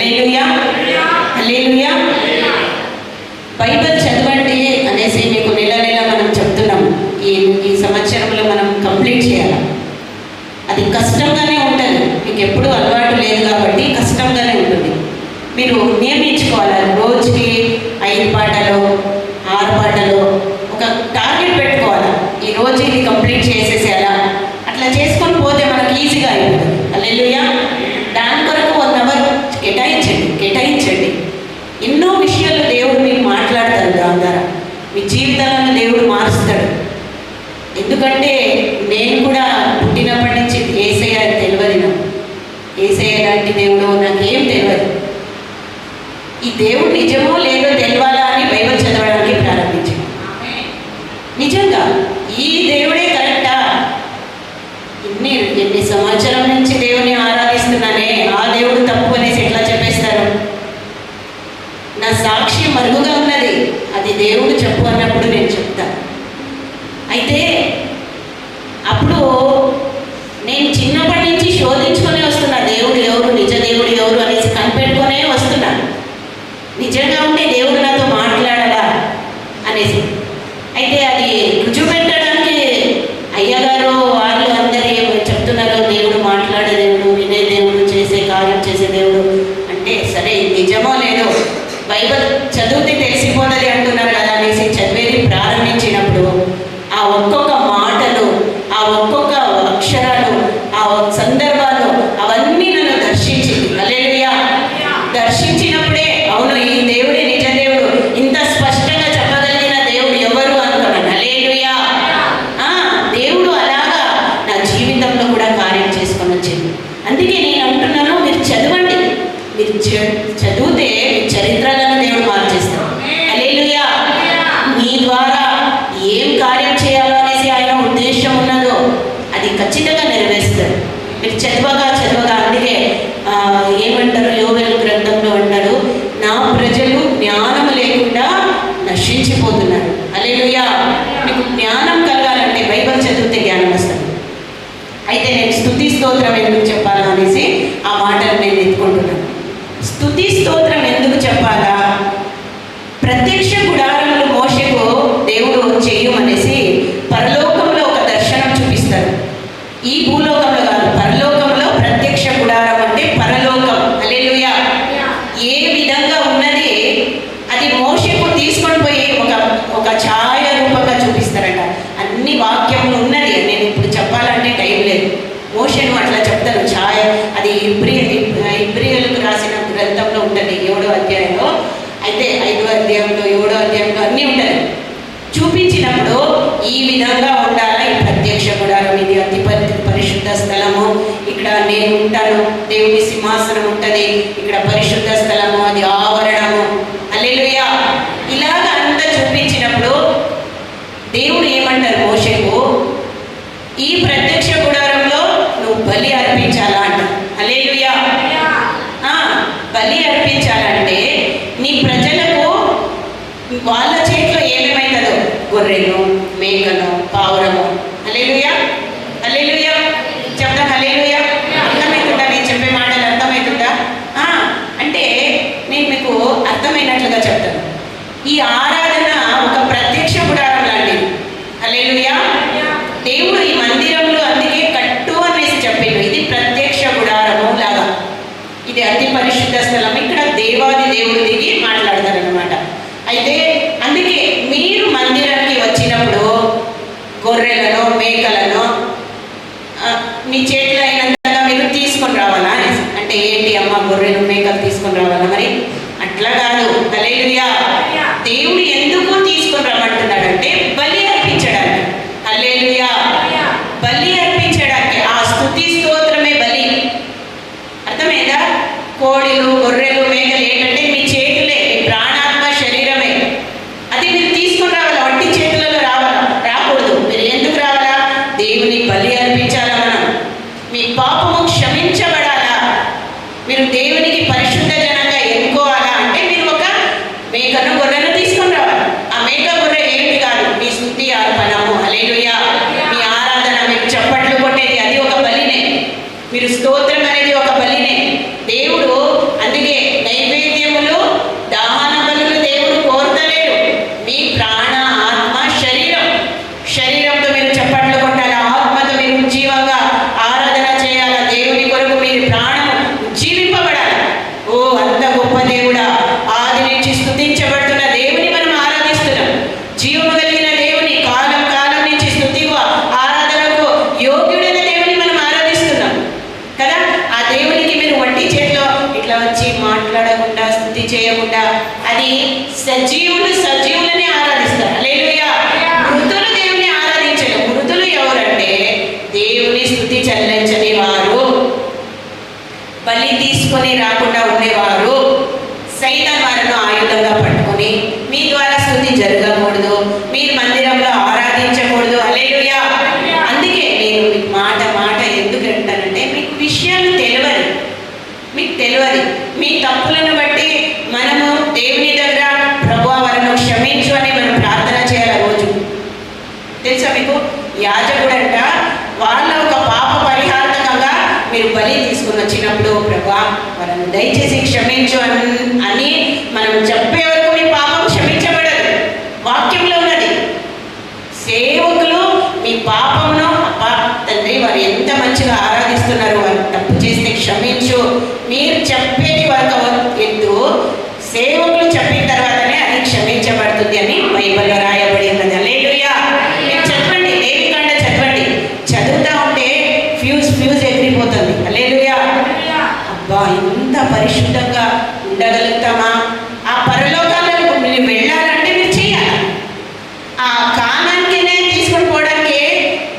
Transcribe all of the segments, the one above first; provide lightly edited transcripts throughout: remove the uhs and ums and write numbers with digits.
హల్లెలూయా, హల్లెలూయా. Bible చదవండి అనేసి మీకు నెల నెల మనం చెప్తున్నాం. ఈ సంవత్సరంలో మనం కంప్లీట్ చేయాలి. అది కష్టంగానే ఉంటుంది, మీకు ఎప్పుడూ అలవాటు లేదు కాబట్టి కష్టంగానే ఉంటుంది. మీరు నియమించుకోవాలి, రోజుకి 5 పాటలు 6 పాటలు ఒక టార్గెట్ పెట్టుకోవాలి. ఈ రోజు ఇది కంప్లీట్ చేసేసేయాలా, అట్లా చేసుకొని పోతే మనకు ఈజీగా అయిపోతుంది. హల్లెలూయా. దాని కొరకు 1 అవర్ కేటాయించండి. ఎన్నో విషయాలు దేవుడు మీకు మాట్లాడతాడు. దాని ద్వారా మీ జీవితాలను దేవుడు మారుస్తాడు. ఎందుకంటే నేను కూడా పుట్టినప్పటి నుంచి యేసయ్య తెలియదు. నాకు యేసయ్య లాంటి దేవుడు నాకేం తెలియదు. ఈ దేవుడు నిజమో లేదో తెలియాలా అని బైబిల్ చదవడానికి ప్రారంభించాను. నిజంగా ఈ దేవుడే కరెక్టా? ఎన్ని సంవత్సరం నుంచి దేవుని ఆరాధిస్తున్నానే, ఆ దేవుడు తప్పు అనేసి ఎట్లా చెప్పేస్తారు? నా సాక్షి మరుగుగా ఉన్నది, అది దేవుడు చెప్పు అన్నప్పుడు నేను చెప్తాను. అయితే అప్పుడు నేను చిన్నప్పటి నుంచి శోధించుకొని వస్తున్నా, దేవుడు ఎవరు, నిజ దేవుడు ఎవరు అనేసి కనిపెట్టుకునే వస్తున్నాను. నిజంగా ఉంటే దేవుడు నాతో మాట్లాడాలా అనేసి. అయితే అది రుజువు పెట్టడానికి అయ్యగారు వాళ్ళు అందరూ చెప్తున్నారు, దేవుడు మాట్లాడే దేవుడు, వినే దేవుడు, చేసే కార్యం చేసే దేవుడు అంటే సరే నిజమో లేదో బైబిల్ చదివితే తెలిసిపోతుంది అంటున్నారు కదా అనేసి చదివేది ప్రారంభించినప్పుడు ఆ ఒక్కొక్క మాటలు, ఆ ఒక్కొక్క అక్షరాలు, ఆ సందర్భాలు అవన్నీ నన్ను దర్శించింది. హల్లెలూయా. దర్శించినప్పుడే అవును ఈ దేవుడే నిజ దేవుడు, ఇంత స్పష్టంగా చెప్పగలిగిన దేవుడు ఎవరు అనుకున్నాను. హల్లెలూయా. దేవుడు అలాగా నా జీవితంలో కూడా కార్యం చేసుకొని వచ్చింది. అందుకే నేను అంటున్నాను, మీరు చదవండి. మీరు చదివితే మీ చరిత్రలను దేవుడు మార్చేస్తాడు. హల్లెలూయా. మీ ద్వారా ఏం కార్యం చేయాలో అనేసి ఆయన ఉద్దేశం ఉన్నదో అది ఖచ్చితంగా నెరవేరుస్తాడు. మీరు చదవగా అందుకే ఏమంటారు, యోవేలు గ్రంథంలో అంటారు, నా ప్రజలు జ్ఞానం లేకుండా నశించిపోతున్నారు. హల్లెలూయా. మీకు జ్ఞానం కలగాలంటే బైబిల్ చదివితే జ్ఞానం వస్తుంది. అయితే నేను స్తుతి స్తోత్రం ఎందుకు చెప్పాలా అనేసి ఆ మాటలు నేను ఎత్తుకుంటున్నాను. స్తుతి స్తోత్రం ఎందుకు చెప్పాలా? ప్రత్యక్ష గుడారంలో మోషేకు దేవుడు చేయమనేసి పరలోకంలో ఒక దర్శనం చూపిస్తారు. ఈ భూలోకంలో కాదు, పరలోకంలో ప్రత్యక్ష గుడారం అంటే పరలోకం. హల్లెలూయా. ఏ విధంగా ఉన్నది అది మోషేకు తీసుకొని పోయి ఒక ఛాయ రూపంగా చూపిస్తారట. అన్ని వాక్యములు ఉన్నది, నేను ఇప్పుడు చెప్పాలంటే టైం లేదు. మోషేను అట్లా చెప్తారు ఛాయ. అది ఇబ్రియలకు రాసిన గ్రంథంలో ఉంటుంది 7వ అధ్యాయంలో. అయితే 5వ అధ్యాయంలో 7వ అధ్యాయంలో అన్నీ ఉంటుంది. చూపించినప్పుడు ఈ విధంగా ఉండాలా, ఈ ప్రత్యక్ష గుడారం, ఇది అతి పరిశుద్ధ స్థలము, ఇక్కడ నేను ఉంటాను, దేవుని సింహాసనం ఉంటుంది, ఇక్కడ పరిశుద్ధ స్థలము, అది ఆవరణము. హల్లెలూయా. ఇలాగ అంతా చూపించినప్పుడు దేవుడు ఏమంటారు మోషేకు, ఈ ప్రత్యక్ష గుడారంలో నువ్వు బలి అర్పించాలా అంట. హల్లెలూయా. బలి అర్పించాలంటే నీ ప్రజలకు వాళ్ళ చేతిలో ఏమేమవుతుందో, గొర్రెలు, మేకలు, పావురము. హల్లెలూయా, హల్లెలూయా. చెప్తాం హల్లెలూయా. అర్థమవుతుందా? నేను చెప్పే మాటలు అర్థమవుతుందా? అంటే నేను మీకు అర్థమైనట్లుగా చెప్తాను. ఈ ఆరాధన ఒక ప్రత్యక్ష గుడారం లాంటిది. హల్లెలూయా. దేవుడు ఈ మందిరంలో అందుకే కట్టు అనేసి చెప్పిండు, ఇది ప్రత్యక్ష గుడారము లాగా, ఇది అతి పరిశుద్ధ స్థలం. ఇక్కడ దేవాది దేవుడు దిగి మాట్లాడతారనమాట. అయితే అందుకే మీరు మందిరానికి వచ్చినప్పుడు గొర్రెలను, మేకలను మీ చేతిలో అయినంతగా మీరు తీసుకొని రావాలా అనేసి. అంటే ఏంటి అమ్మ, గొర్రెలు మేకలు తీసుకొని రావాలా? మరి అట్లా కాదు. హల్లెలూయా. దేవుడు ఎందుకు తీసుకొని రమ్మంటున్నాడంటే బలి అర్పించడానికి. హల్లెలూయా. బలి అర్పించడానికి. ఆ స్తుతి స్తోత్రమే బలి. అర్థమైందా? కోడిలు, గొర్రెలు, మేకలు ఏంటంటే మీ చేతులే, మీ ప్రాణాత్మ శరీరమే. అది మీరు తీసుకుని రావాలా, వట్టి చేతులలో రాకూడదు. మీరు ఎందుకు రావాలా? దేవుని బలి అర్పించాలా. మనం మీ పాపము క్షమించబడాలా, మీరు దేవునికి పరిశుద్ధ జనంగా ఎన్నుకోవాలా అంటే మీరు ఒక మేకను, గొర్రెను తీసుకొని రావాలి. ఆ మేక, గొర్రె ఏంటి కాదు, మీ స్తుతి అర్పణము. హల్లెలూయా. మీ ఆరాధన, మీరు చప్పట్లు కొట్టేది అది ఒక బలినే. మీరు స్తోత్రం అనేది ఒక బలినే. దేవుడు అందుకే సజీవులని ఆరాధిస్తారు. హల్లెలూయా. మృతులు దేవుని ఆరాధించరు. మృతులు ఎవరంటే దేవుని స్తుతి చెల్లించని వారు, బలి తీసుకొని రాకుండా ఉండేవారు, సైతాన్ వారిని ఆయుధంగా పట్టుకొని మీ ద్వారా స్తుతి జరగకూడదు, మీరు మందిరంలో ఆరాధించకూడదు. హల్లెలూయా. అందుకే నేను మీకు మాట ఎందుకు అంటానంటే మీకు విషయాలు తెలియదు. మీకు తెలియదు. మీ తప్పులను బట్టి మనము దేవుని దగ్గర ప్రభువా వారిని క్షమించు అని మనం ప్రార్థన చేయాలి రోజు. తెలుసా మీకు? యాజకుడంట వాళ్ళ ఒక పాప పరిహారకంగా మీరు బలి తీసుకుని వచ్చినప్పుడు ప్రభువా వారిని దయచేసి క్షమించు అని మనం చెప్పే వరకు మీ పాపం క్షమించబడదు. వాక్యంలో ఉన్నది. సేవకులు మీ పాపమును అబ్బా తండ్రి వారు ఎంత మంచిగా ఆరాధిస్తున్నారు, వారు తప్పు చేస్తే క్షమించు మీరు చెప్పేది వరకు ఎద్దు, సేవకులు చెప్పిన తర్వాతనే అది క్షమించబడుతుంది అని బైబిల్లో రాయబడి ఉన్నది. హల్లెలూయా. మీరు చదవండి, లేవికాండ చదవండి. చదువుతా ఉంటే ఫ్యూజ్ ఎగిరిపోతుంది. హల్లెలూయా. అబ్బా ఇంత పరిశుద్ధంగా ఉండగలుగుతామా? ఆ పరలోకాలకు మీరు వెళ్ళాలంటే మీరు చేయాలి. ఆ కానానికినే తీసుకొని పోవడానికి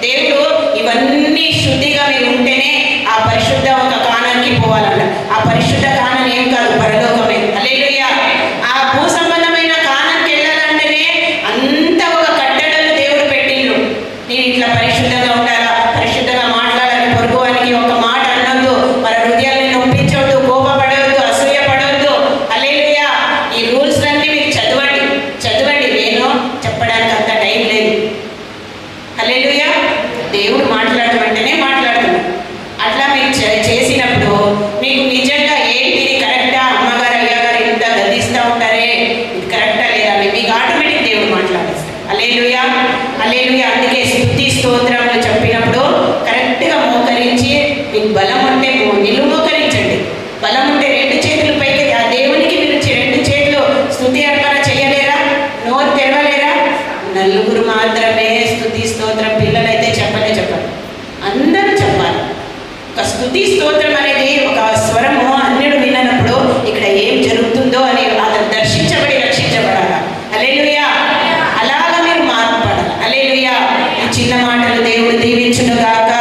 దేవుడు ఇవన్నీ శుద్ధిగా మీరు ఉంటేనే ఆ పరిశుద్ధ ఒక కానానికి పోవాలన్న. ఆ పరిశుద్ధ కానం ఏం కాదు, పరలోకమే. హల్లెలూయా. ఆ భూ సంబంధమైన కానానికి వెళ్ళాలంటేనే అంత ఒక కట్టడలు దేవుడు పెట్టిండ్రు. నేను ఇట్లా పరిశుద్ధంగా ఉండాలా, పరిశుద్ధంగా మాట్లాడాలి, పొరుగువానికి ఒక మాట అనొద్దు, మన హృదయాన్ని నొప్పించవద్దు, కోపపడవద్దు, అసూయ పడవద్దు. హల్లెలూయా. ఈ రూల్స్ అన్నీ మీకు చదవండి. నేను చెప్పడానికి అంత టైం లేదు. హల్లెలూయా. దేవుడు మాట్లాడమంటేనే మాట్లాడుతున్నాడు. అట్లా మీరు చేసినప్పుడు మీకు నిజంగా ఏంటి ఇది కరెక్టా, అమ్మగారు అయ్యగారు ఇంత గదిస్తూ ఉంటారే ఇది కరెక్టా లేదా అని మీకు ఆటోమేటిక్ దేవుడు మాట్లాడేస్తాడు. హల్లెలూయా. అందుకే స్తుతి స్తోత్రములు చెప్పినప్పుడు కరెక్ట్గా మోకరించి, మీకు బలం ఉంటే నిలువు మోకరించండి. బలం ఉంటే 2 చేతులు పైకి ఆ దేవునికి మీరు 2 చేతులు స్తుతి అర్పణ చేయలేరా? నోరు తెరవలేరా? నలుగురు మాత్రమే స్తుతి స్తోత్రం. పిల్లలైతే చెప్పాలి, అందరూ చెప్పాలి. ఒక స్తుతి స్తోత్రం అనేది ఒక స్వరము అన్యుడు వినప్పుడు ఇక్కడ ఏం జరుగుతుందో అని అతను దర్శించబడి రక్షించబడాలి. హల్లెలూయా. అలాగా మీరు మార్పుపడాలి. హల్లెలూయా. ఈ చిన్న మాటలు దేవుడు దీవించును గాక.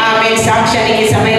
ఆమె సాక్ష్యానికి సమయం